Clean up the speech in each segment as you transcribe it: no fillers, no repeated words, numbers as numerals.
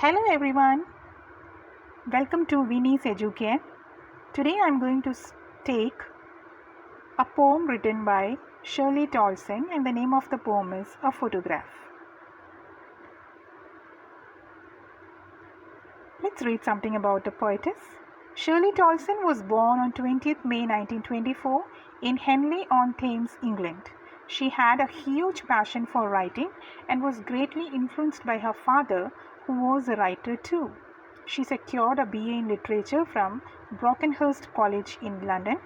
Hello everyone, welcome to Winnie's Educare. Today I am going to take a poem written by Shirley Toulson, and the name of the poem is A Photograph. Let's read something about the poetess. Shirley Toulson was born on 20th May 1924 in Henley-on-Thames, England. She had a huge passion for writing and was greatly influenced by her father, who was a writer too. She secured a BA in literature from Brockenhurst College in London.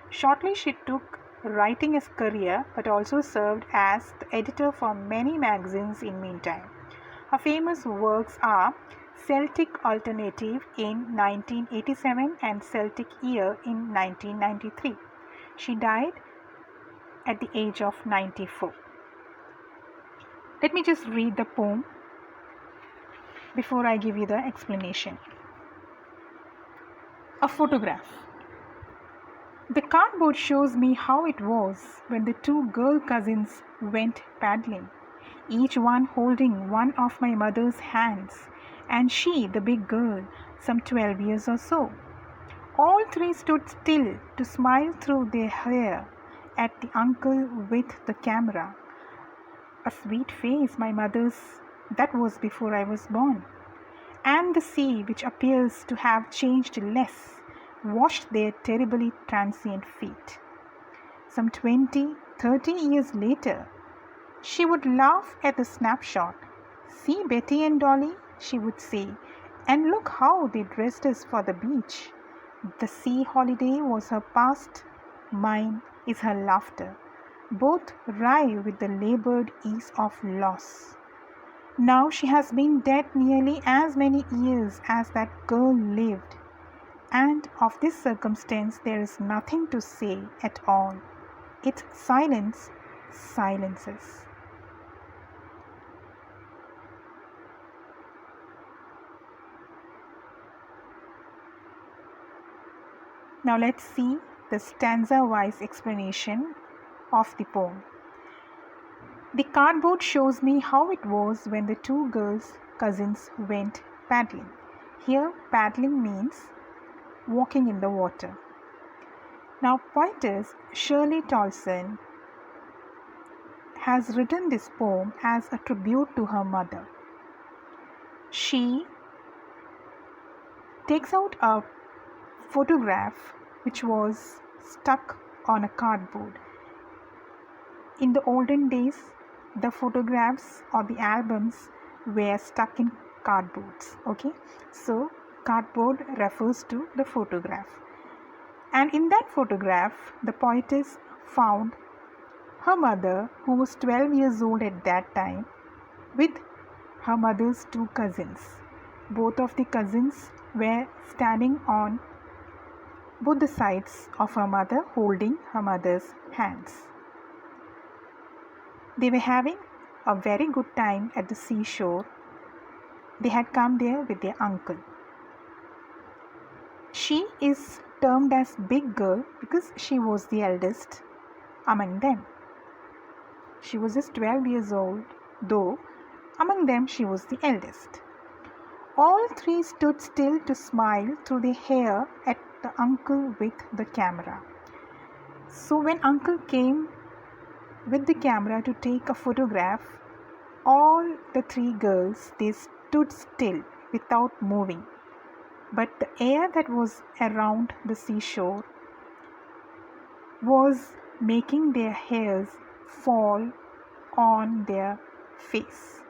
Shortly she took writing as career, but also served as the editor for many magazines in meantime. Her famous works are Celtic Alternative in 1987 and Celtic Year in 1993. She died at the age of 94. Let me just read the poem before I give you the explanation. A photograph. The cardboard shows me how it was when the two girl cousins went paddling, each one holding one of my mother's hands, and she, the big girl, some 12 years or so. All three stood still to smile through their hair at the uncle with the camera. A sweet face, my mother's, that was before I was born. And the sea, which appears to have changed less, washed their terribly transient feet. Some 20-30 years later, she would laugh at the snapshot. See Betty and Dolly, she would say, and look how they dressed us for the beach. The sea holiday was her past, mine is her laughter. Both writhe with the labored ease of loss. Now she has been dead nearly as many years as that girl lived, and of this circumstance there is nothing to say at all. Its silence silences. Now let's see the stanza-wise explanation of the poem. The cardboard shows me how it was when the two cousins went paddling. Here, paddling means walking in the water. Now, poetess Shirley Toulson has written this poem as a tribute to her mother. She takes out a photograph which was stuck on a cardboard. In the olden days, the photographs or the albums were stuck in cardboards. Okay, so cardboard refers to the photograph, and in that photograph the poetess found her mother, who was 12 years old at that time, with her mother's two cousins. Both of the cousins were standing on both the sides of her mother, holding her mother's hands. They were having a very good time at the seashore. They had come there with their uncle. She is termed as big girl because she was the eldest among them. She was just 12 years old, though among them she was the eldest. All three stood still to smile through their hair at the uncle with the camera. So when uncle came with the camera to take a photograph, all the three girls, they stood still without moving. But the air that was around the seashore was making their hairs fall on their face.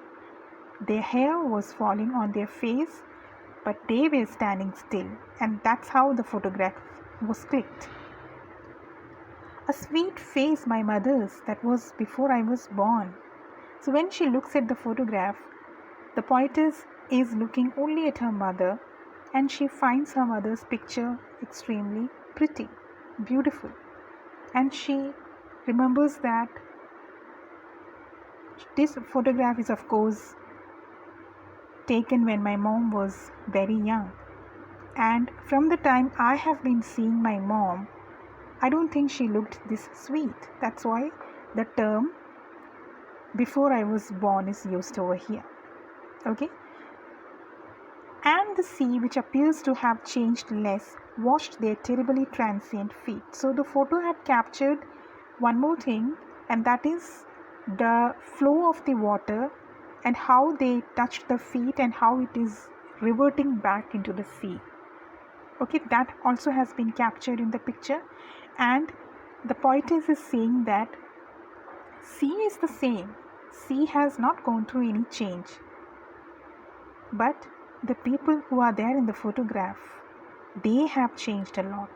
Their hair was falling on their face, but they were standing still, and that's how the photograph was clicked. A sweet face, my mother's, that was before I was born. So when she looks at the photograph, the poetess is looking only at her mother, and she finds her mother's picture extremely pretty, beautiful. And she remembers that this photograph is of course taken when my mom was very young. And from the time I have been seeing my mom, I don't think she looked this sweet. That's why the term before I was born is used over here. Okay. And the sea, which appears to have changed less, washed their terribly transient feet. So the photo had captured one more thing, and that is the flow of the water and how they touched the feet and how it is reverting back into the sea. Okay, that also has been captured in the picture, and the poetess is saying that sea is the same. Sea has not gone through any change, but the people who are there in the photograph, they have changed a lot.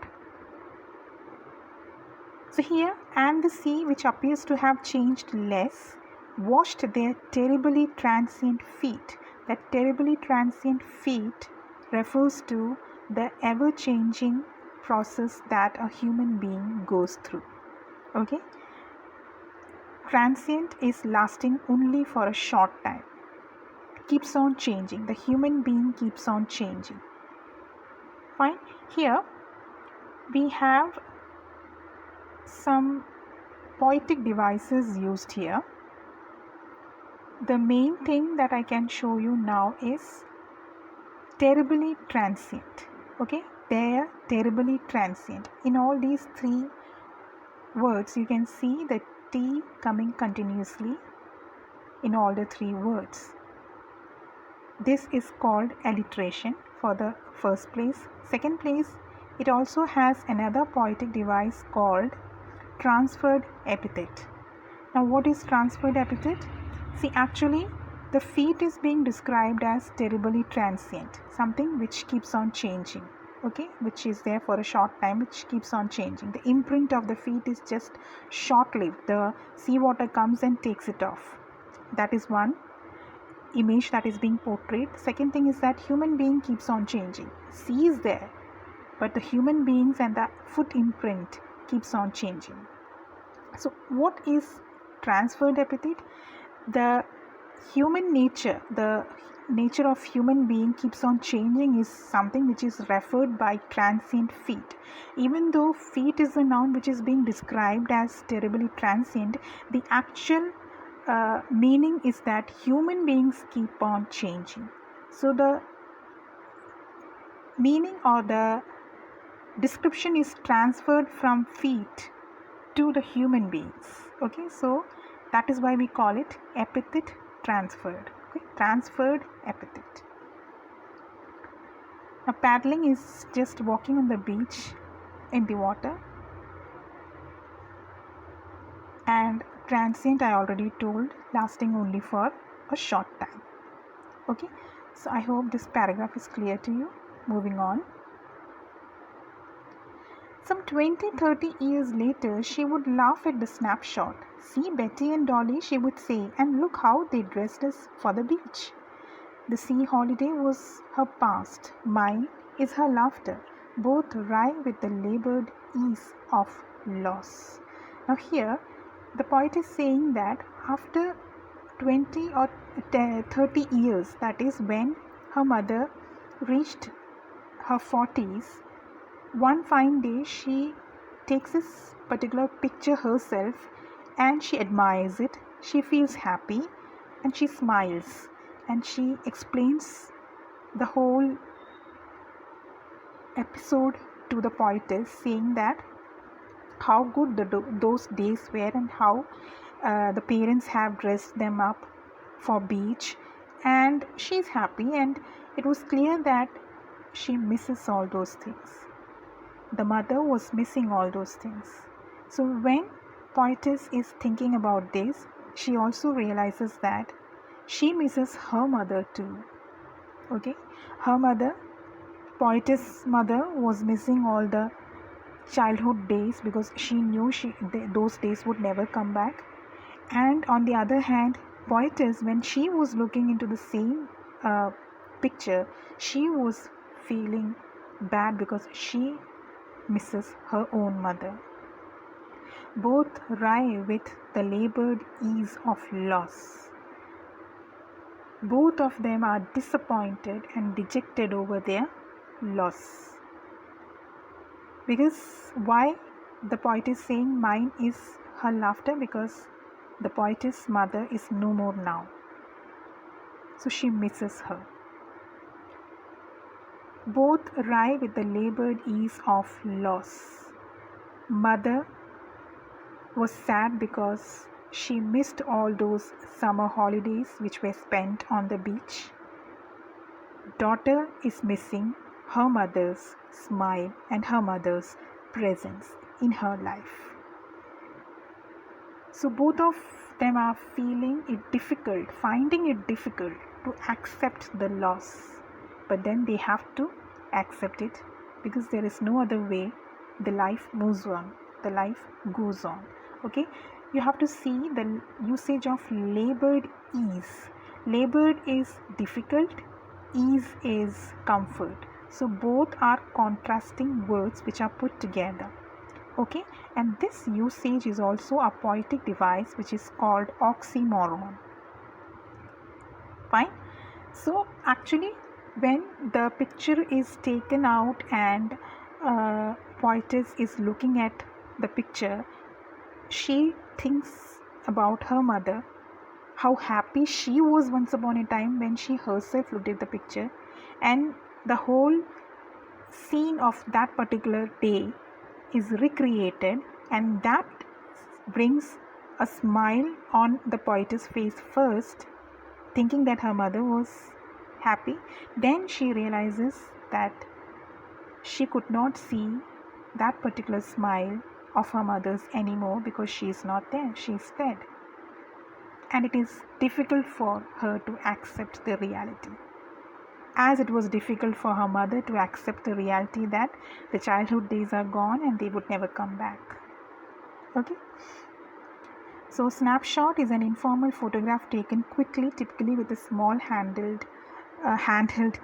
So here, and the sea, which appears to have changed less, washed their terribly transient feet. That terribly transient feet refers to the ever-changing process that a human being goes through. Okay? Transient is lasting only for a short time. Keeps on changing. The human being keeps on changing. Fine. Here we have some poetic devices used here. The main thing that I can show you now is terribly transient. Okay, they are terribly transient. In all these three words, you can see the T coming continuously in all the three words. This is called alliteration for the first place. Second place, it also has another poetic device called transferred epithet. Now, what is transferred epithet? See, actually, the feet is being described as terribly transient, something which keeps on changing, okay, which is there for a short time, which keeps on changing. The imprint of the feet is just short-lived. The seawater comes and takes it off. That is one image that is being portrayed. Second thing is that human being keeps on changing. Sea is there, but the human beings and the foot imprint keeps on changing. So what is transferred epithet? The human nature, the nature of human being keeps on changing is something which is referred by transient feet. Even though feet is a noun which is being described as terribly transient, the actual meaning is that human beings keep on changing. So the meaning or the description is transferred from feet to the human beings. Okay, so that is why we call it epithet transferred. Okay, transferred epithet. Now, paddling is just walking on the beach in the water, and transient I already told, lasting only for a short time. Okay, so I hope this paragraph is clear to you. Moving on. Some 20-30 years later, she would laugh at the snapshot. See Betty and Dolly, she would say, and look how they dressed us for the beach. The sea holiday was her past. Mine is her laughter. Both wry with the labored ease of loss. Now here, the poet is saying that after 20 or 30 years, that is when her mother reached her 40s, one fine day she takes this particular picture herself and she admires it. She feels happy and she smiles and she explains the whole episode to the poetess, saying that how good those days were and how the parents have dressed them up for beach, and she's happy, and it was clear that she misses all those things. The mother was missing all those things. So when poetess is thinking about this, she also realizes that she misses her mother too. Okay, her mother, poetess' mother, was missing all the childhood days because she knew those days would never come back. And on the other hand, poetess, when she was looking into the same picture, she was feeling bad because she misses her own mother. Both wry with the labored ease of loss. Both of them are disappointed and dejected over their loss. Because why the poet is saying mine is her laughter? Because the poetess' mother is no more now. So she misses her. Both rhyme with the labored ease of loss. Mother was sad because she missed all those summer holidays which were spent on the beach. Daughter is missing her mother's smile and her mother's presence in her life. So both of them are finding it difficult to accept the loss. But then they have to accept it because there is no other way. The life moves on. The life goes on. Okay? You have to see the usage of labored ease. Labored is difficult. Ease is comfort. So both are contrasting words which are put together. Okay, and this usage is also a poetic device which is called oxymoron. Fine. So actually when the picture is taken out and poetess is looking at the picture, she thinks about her mother, how happy she was once upon a time when she herself looked at the picture, and the whole scene of that particular day is recreated, and that brings a smile on the poetess' face first, thinking that her mother was happy. Then she realizes that she could not see that particular smile of her mother's anymore because she is not there, she is dead. And it is difficult for her to accept the reality, as it was difficult for her mother to accept the reality that the childhood days are gone and they would never come back. Okay. So snapshot is an informal photograph taken quickly, typically with a small handheld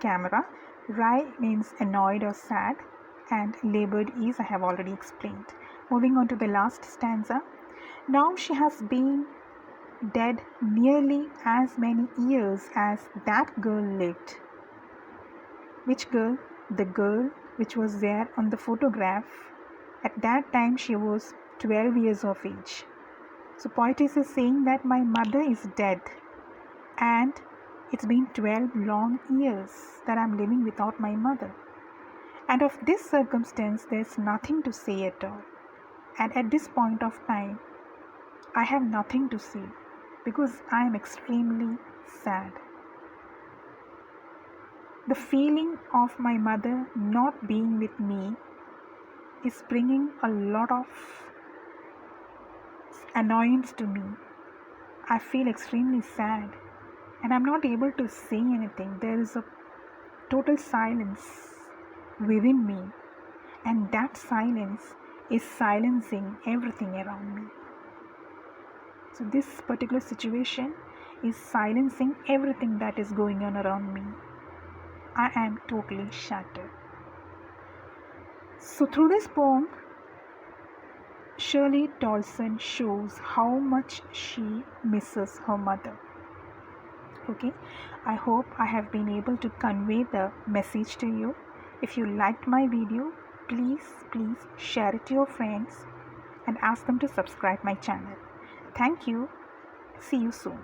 camera. Wry means annoyed or sad, and labored ease I have already explained. Moving on to the last stanza. Now she has been dead nearly as many years as that girl lived. Which girl? The girl which was there on the photograph. At that time she was 12 years of age. So poetess is saying that my mother is dead and it's been 12 long years that I'm living without my mother. And of this circumstance there's nothing to say at all. And at this point of time I have nothing to say because I am extremely sad. The feeling of my mother not being with me is bringing a lot of annoyance to me. I feel extremely sad and I'm not able to say anything. There is a total silence within me, and that silence is silencing everything around me. So this particular situation is silencing everything that is going on around me. I am totally shattered. So through this poem, Shirley Toulson shows how much she misses her mother. Okay, I hope I have been able to convey the message to you. If you liked my video, please share it to your friends and ask them to subscribe my channel. Thank you. See you soon.